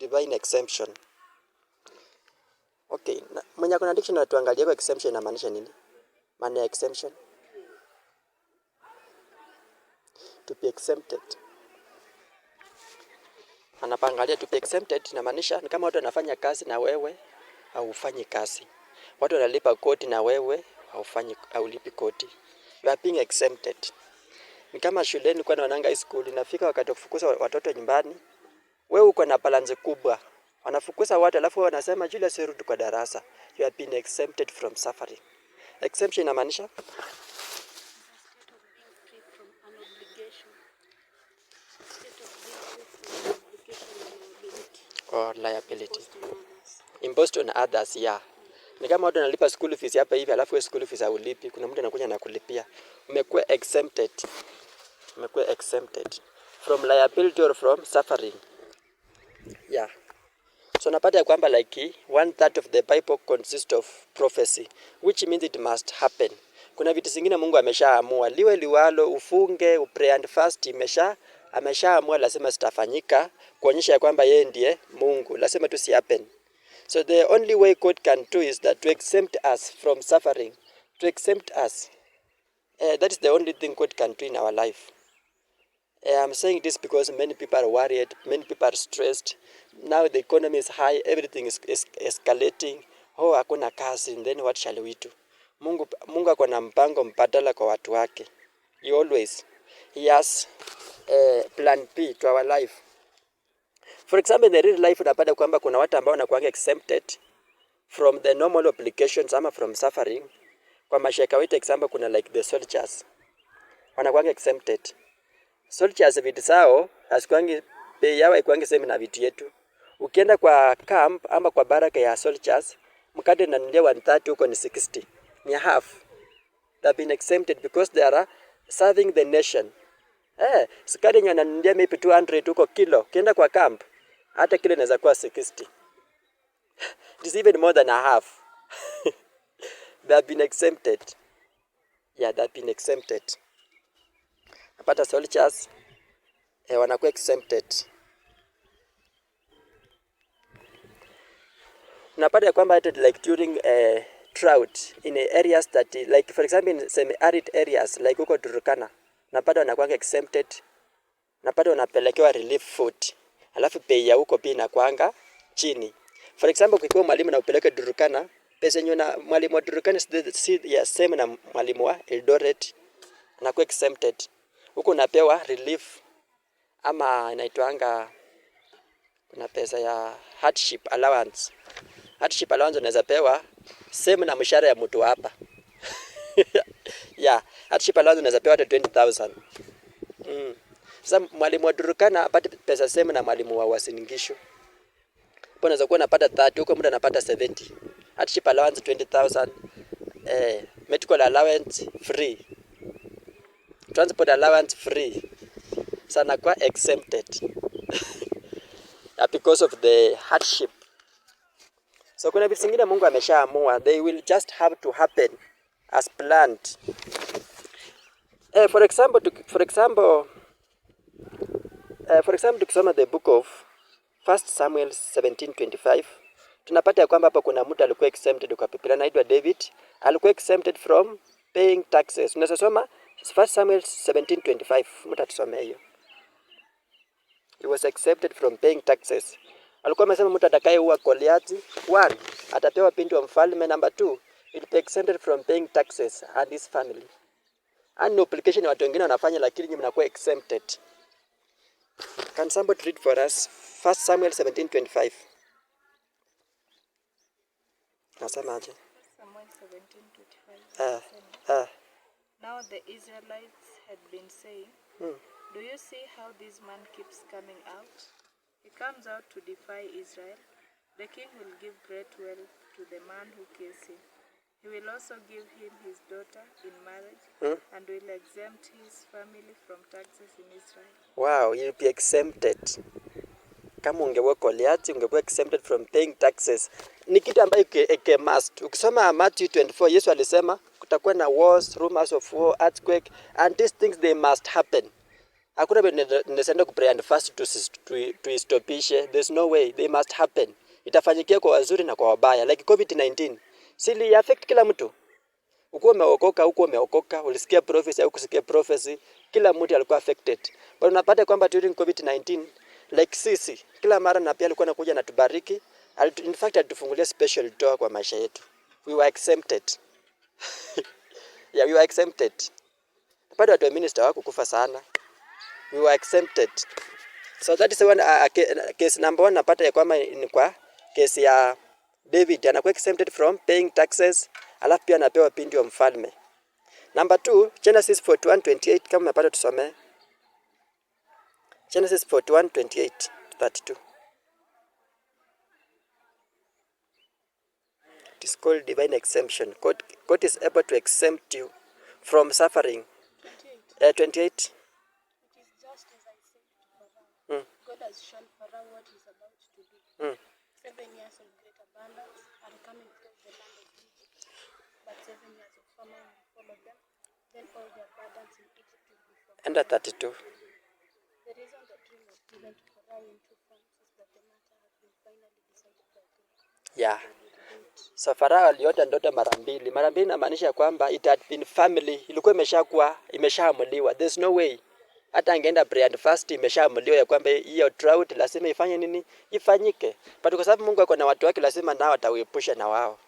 Divine exemption. Okay, mwenye kuna dictionary tuangalie kwa exemption inamaanisha nini? Maana ya exemption. To be exempted. Anapangalia to be exempted inamaanisha ni kama watu wanafanya kazi na wewe haufanyi kazi. Watu wanalipa kodi na wewe haulipi kodi. You are being exempted. Ni kama shuleni kwa wanaanga high school inafika wakati wa kufukuza watoto nyumbani. Wewe uko na balance kubwa. Wanafukuza watu alafu wanasema Julius rudi kwa darasa. You have been exempted from suffering. Exemption inamaanisha or liability imposed on others. Yeah. Ni kama watu wanalipa school fees hapa hivi alafu wewe school fees haulipi, kuna mtu anakuja na kulipia. Umekuwa exempted. Umekuwa exempted from liability or from suffering. Yeah. So napata ya kwamba like 1/3 of the Bible consists of prophecy, which means it must happen. Kuna vitu zingine Mungu ameshaamua, liwe liwalo, ufunge, upray and fast, ameshaamua lazima zitafanyika, kuonyesha ya kwamba yeye ndiye Mungu, lazima tu si happen. So the only way God can do is that to exempt us from suffering, to exempt us. That is the only thing God can do in our life. I'm saying this because many people are worried, many people are stressed. Now the economy is high, everything is escalating. Oh, hakuna kazi, and then what shall we do? Mungu ako na mpango mbadala kwa watu wake. He has plan B to our life. For example, in the real life unapata kwamba kuna watu ambao wanakuwa exempted from the normal obligations ama from suffering. Kwa mashaka wetu example kuna like the soldiers. Wanakuwa exempted. Soldiers vitu zao hasikwangi bei yao haikwangi same na vitu yetu. Ukienda kwa camp ama kwa baraka ya soldiers, mkate unanunulia 130 huko ni 60. Ni half. They have been exempted because they are serving the nation. Sukari yenye unanunulia maybe 200 huko kilo. Ukienda kwa camp, hata kilo inaweza kuwa 60. It is even more than a half. They have been exempted. Yeah, they have been exempted. Napata soldiers wanakuwa exempted. Unapata ya kwamba like during drought in areas that like for example in semi-arid areas like huko Turkana, napata wanakuwa exempted. Napata wanapelekewa relief food. Alafu bei ya huko pia inakuanga chini. For example ukikuwa mwalimu na upeleke Turkana, pesa yenye na mwalimu wa Turkana si ya same na mwalimu wa Eldoret, anakuwa exempted. Huko unapewa relief ama inaitwanga kuna pesa ya hardship allowance. Hardship allowance unaweza pewa same na mshahara ya mtu hapa. Yeah, hardship allowance unaweza pewa hata 20,000. Sasa mwalimu wa Turkana apate pesa same na mwalimu wa Uasin Gishu. Hapo unaweza kuwa unapata 30, huko mtu anapata 70. Hardship allowance 20,000. Medical allowance free. Transport allowance free. Sana kwa exempted. Because of the hardship. So kuna vitu vingine Mungu ameshaamua, they will just have to happen as planned. For example tukisoma the book of 1 Samuel 17:25, tunapata ya kwamba hapa kuna mtu alikuwa exempted kwa Biblia anaitwa David, alikuwa exempted from paying taxes. Unaweza soma 1 Samuel 17:25, mtu atusomee hiyo. He was exempted from paying taxes. Alikuwa amesema mtu atakayeua Goliath, 1 atapewa binti wa mfalme, number 2 he'll be exempted from paying taxes and his family. And no application watu wengine wanafanya lakini nyinyi mnakuwa exempted. Can somebody read for us 1 Samuel 17:25? Nasema aje? Samuel 17:25. Now the Israelites had been saying, do you see how this man keeps coming out? He comes out to defy Israel. The king will give great wealth to the man who kills him. He will also give him his daughter in marriage and will exempt his family from taxes in Israel. Wow, you'll be exempted. Kama ungewa Goliath, ungekuwa exempted from paying taxes. Ni kitu ambayo ike must. Ukisoma Matthew 24, Yesu alisema kutakuwa na wars, rumors of war, earthquake, and these things they must happen. Hakuna vile ninaenda ku pray and fast tuistopishe. There's no way, they must happen. Itafanyikia kwa wazuri na kwa wabaya. Like COVID-19 sili affect kila mtu. Ukuwa umeokoka, huko umeokoka, ulisikia prophecy au kusikia prophecy, kila mtu alikuwa affected. But unapata kwamba during COVID-19 like sisi kila mara na pia alikuwa anakuja na tubariki. In fact alitufungulia special door kwa maisha yetu. We were exempted. Yeah, we were exempted. Bado watu wa minister hawakukufa sana. We were exempted. So that is one case number 1 napata ya kwamba ni kwa case ya David anakuwa exempted from paying taxes, alafu pia anapewa pindi wa mfalme. Number 2, Genesis 41:28 kama unapata tusome. Genesis 41:28-32. It is called divine exemption. God is able to exempt you from suffering. 28. It is just as I said to Pharaoh. God has shown Pharaoh what he is about to do. 7 years of great abundance are coming from the land of Egypt, but 7 years of famine will follow them. Then all the abundance in Egypt will be from And 32. The reason the dream was given to Pharaoh in 2 forms is that the matter had been finally decided by God. Yeah. So Farao aliota ndoto mara mbili. Mara mbili inamaanisha kwamba it had been family, ilikuwa imeshaamuliwa. There's no way. Hata angeenda prayer and fast imeshaamuliwa ya kwamba hiyo drought lazima ifanye nini? Ifanyike. But kwa sababu Mungu ako na watu wake lazima nao atauepusha na wao.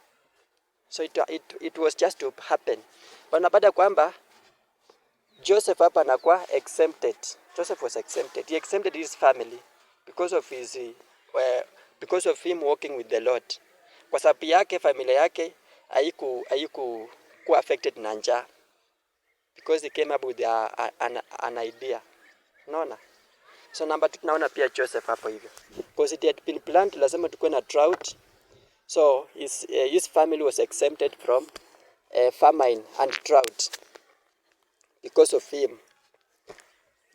So it was just to happen. But unapata kwamba Joseph hapa anakuwa exempted. Joseph was exempted. He exempted his family because of him walking with the Lord. Kwa sababu yake familia yake haiku kuwa affected na njaa because he came up with an idea. Unaona? So number 2 tunaona pia Joseph hapo hivyo. Because it had been planned lazima tukue na drought. So his family was exempted from famine and drought because of him.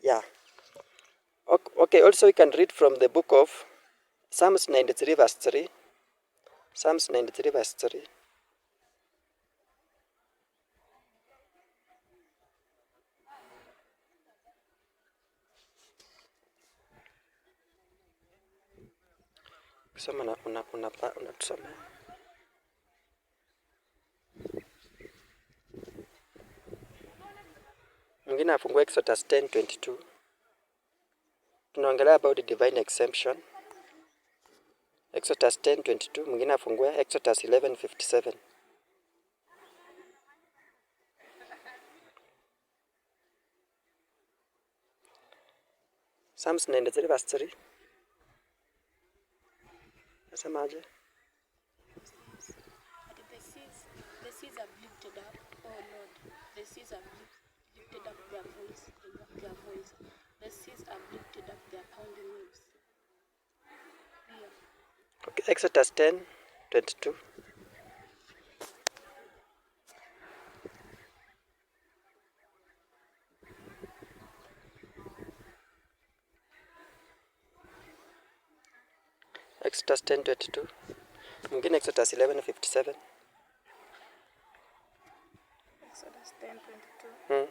Yeah. Okay, also we can read from the book of Psalms 93 verse 3. Psalms 93 verse 3. Kusoma unatusomea. Mwingine afungue Exodus 10:22. Tunaongelea about the divine exemption. Exodus 10:22. Mwingine afungue Exodus 11:57. Psalms 93 verse 3. Nasemaje? The seas have lifted up, oh Lord. The seas have lifted up their voice. The seas have lifted up their pounding waves. Okay, Exodus 10:22. Exodus 10:22. Mwingine Exodus 11:57. Exodus 10:22.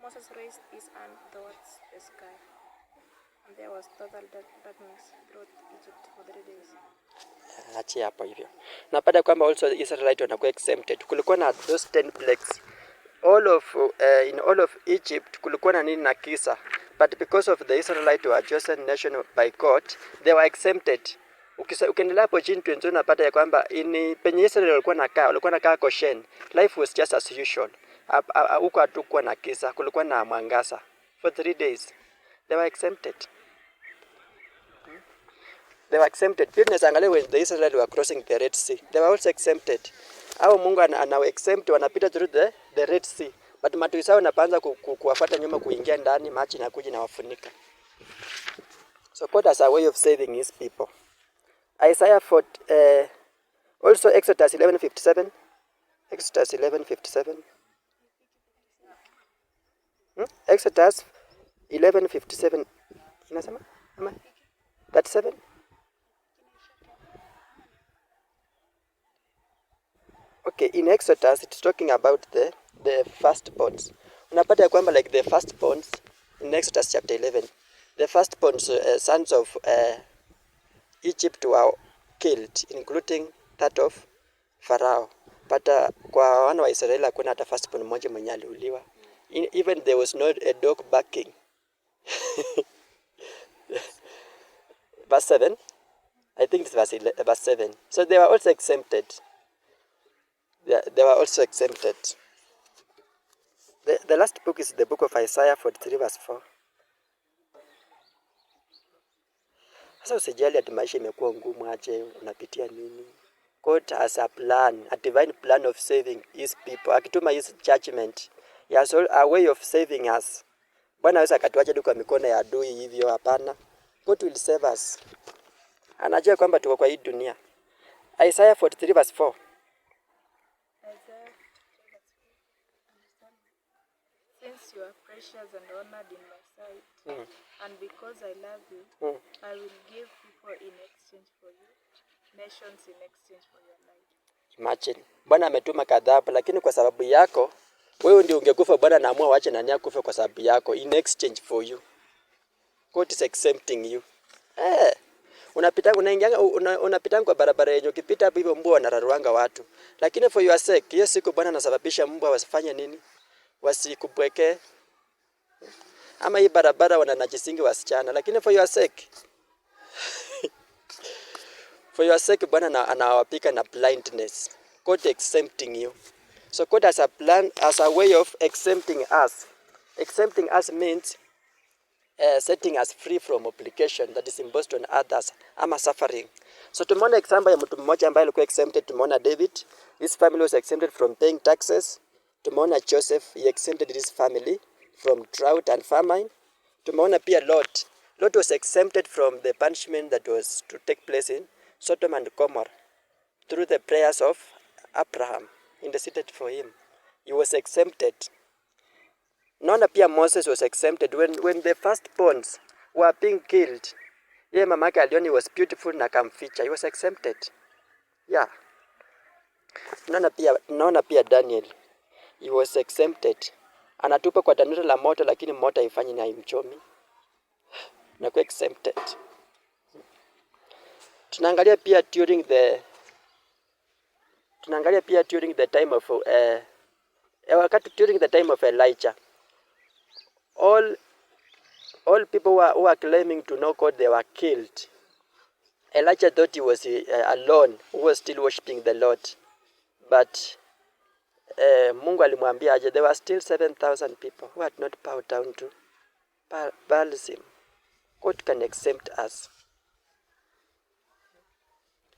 Moses raised his hand towards the sky, and there was total darkness throughout Egypt for 3 days. Achia hapo hivyo. Napata kwamba also Israelite wanakuwa exempted. Kulikuwa na those 10 plagues. In all of Egypt kulikuwa na nini na kisa. But because of the Israelite were chosen nation by God, they were exempted. Ukiendelea hapo chini tuenzo unapata ya kwamba penye Israel walikuwa nakaa Goshen. Life was just as usual. Huko hatukuwa na kisa, kulikuwa na mwangaza. For 3 days they were exempted. They were exempted. Pia tunaangalia when the Israelites were crossing the Red Sea. They were also exempted. Au Mungu anawa exempt wanapita through the Red Sea. But matui sawa napanza kuwafuata nyuma kuingia ndani maji na kuji na wafunika. So God has a way of saving his people. Isaiah 4 also Exodus 11:57. Exodus 11:57. Exodus 11:57. Inasema? Ama 37? Okay, in Exodus it's talking about the firstborns. unapata kwamba like the firstborns in Exodus chapter 11, the firstborns sons of Egypt were killed, including that of Pharaoh. But kwa wana wa Israeli hakuna hata firstborn mmoja mwenye aliuliwa. Even there was not a dog barking. Verse 7, I think it's verse 7. So they were also exempted. They were also exempted. The last book is the book of Isaiah 43 verse 4. Sasa usijali ati maisha imekuwa ngumu aje, unapitia nini? God has a plan, a divine plan of saving his people. Akituma his judgment. He has a way of saving us. Bwana hawezi akatuacha tu kwa mikono ya adui hivyo, hapana. God will save us. Anajua kwamba tuko kwa hii dunia. Isaiah 43 verse 4. Since you are precious and honored in my sight, and because I love you, I will give people in exchange for you, nations in exchange for your life. Imagine. Bwana ametuma kadhabu, lakini kwa sababu yako, wewe ndio ungekufa, Bwana anaamua waache nani akufe kwa sababu yako, in exchange for you. God is exempting you. Unapita kwa barabara yenye ukipita hapo hivyo mbwa wanararuanga watu. Lakini for your sake, hiyo siku Bwana anasababisha mbwa wasifanye nini? Wasikubweke. Ama hii barabara wananajisingi wasichana, lakini for your sake. For your sake Bwana anawapika na blindness. God exempting you. So God has a plan, as a way of exempting us. Exempting us means setting us free from obligation that is imposed on others ama suffering. So tumeona example ya mtu mmoja ambaye alikuwa exempted. Tumeona David, his family was exempted from paying taxes. Tumeona Joseph, he exempted his family from drought and famine. Tumeona pia Lot was exempted from the punishment that was to take place in Sodom and Gomorrah through the prayers of Abraham interceded for him. He was exempted. Naona pia Moses was exempted when the firstborns were being killed. Yeye mamake aliona he was beautiful na kamficha. He was exempted. Yeah. Naona pia Daniel. He was exempted. Anatupa kwa tanuru la moto lakini moto haifanyi na haimchomi. Na kuwa exempted. Tunaangalia pia during the time of Elijah. All people who are claiming to know God, they were killed. Elijah thought he was alone, who was still worshiping the Lord. But Mungu alimwambia aje, there were still 7,000 people who had not bowed down to Baalim. God can exempt us.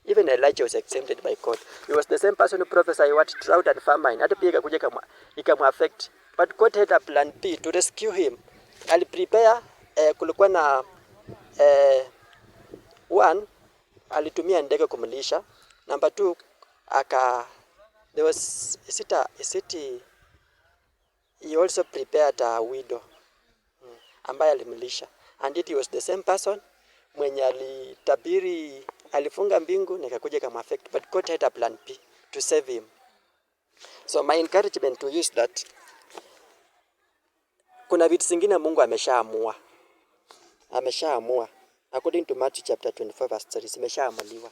Even Elijah was exempted by God. He was the same person who prophesied what drought and famine. Hata pia ikamu affect. But God had a plan B to rescue him. Aliprepare, kulikuwa na one, alitumia ndege kumlisha. Number 2, there was, he also prepared a widow ambaye alimlisha. And it was the same person mwenye alitabiri, alifunga mbingu na ikakuja kama affect. But God had a plan B to save him. So my encouragement to you is that kuna vitu zingine Mungu ameshaamua. According to Matthew chapter 24 verse 3, zimeshaamuliwa.